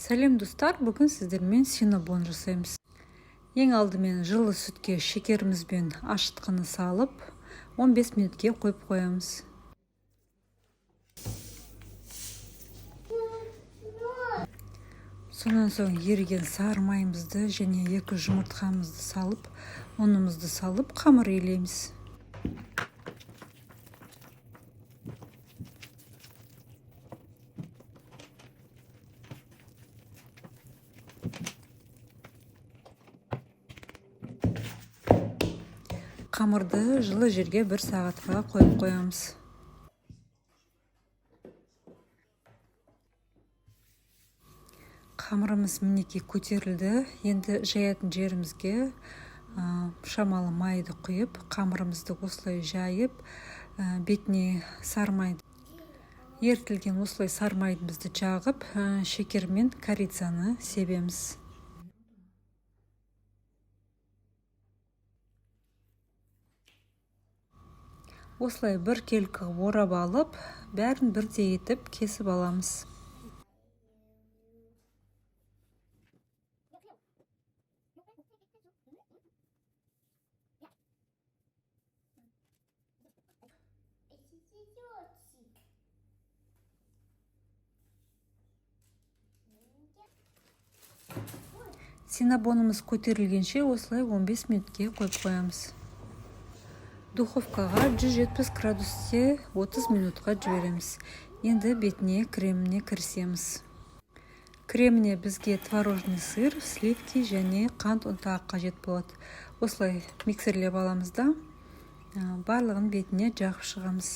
Сәлем достар, бүгін сіздермен синнабон жасаймыз. Ең алдымен жылы сүтке шекерімізбен ашытқыны салып, 15 минутке қойып қоямыз. Сонан соң еріген сары майымызды және 2 жұмыртқамызды салып, ұнымызды салып, қамыр илейміз. Қамырды жылы жерге 1 сағатқа қойып қоямыз. Қамырымыз мінеки көтерілді. Енді жаятын жерімізге шамалы майды құйып, қамырымызды осылай жайып, бетіне сармайды. Ертілген осылай сармайдымызды жағып, шекер мен корицаны себеміз. Осылай бір келкі орап алып, бәрін бірдей етіп кесіп аламыз. Синнабонымыз көтерілгенше осылай 15 минутке қойып қоямыз. Духовкаға 170 градусте 30 минутқа жібереміз. Енді бетіне креміне кірісеміз. Креміне бізге творожный сыр, сливки және қант ұнтағы қажет болады. Осылай миксерлеп аламыз да, барлығын бетіне жағып шығамыз.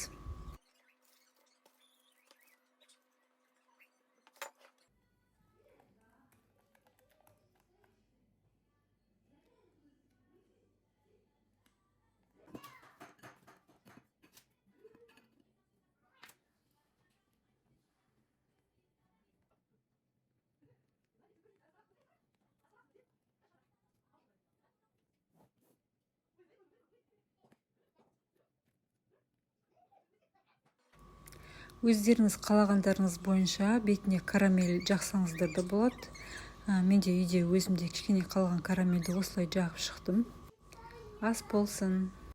Өздеріңіз қалағандарыңыз бойынша бетіне карамель жақсаңыздар да болады. Менде үйде өзімде кішкене қалған карамельді осылай жағып шықтым. Ас болсын.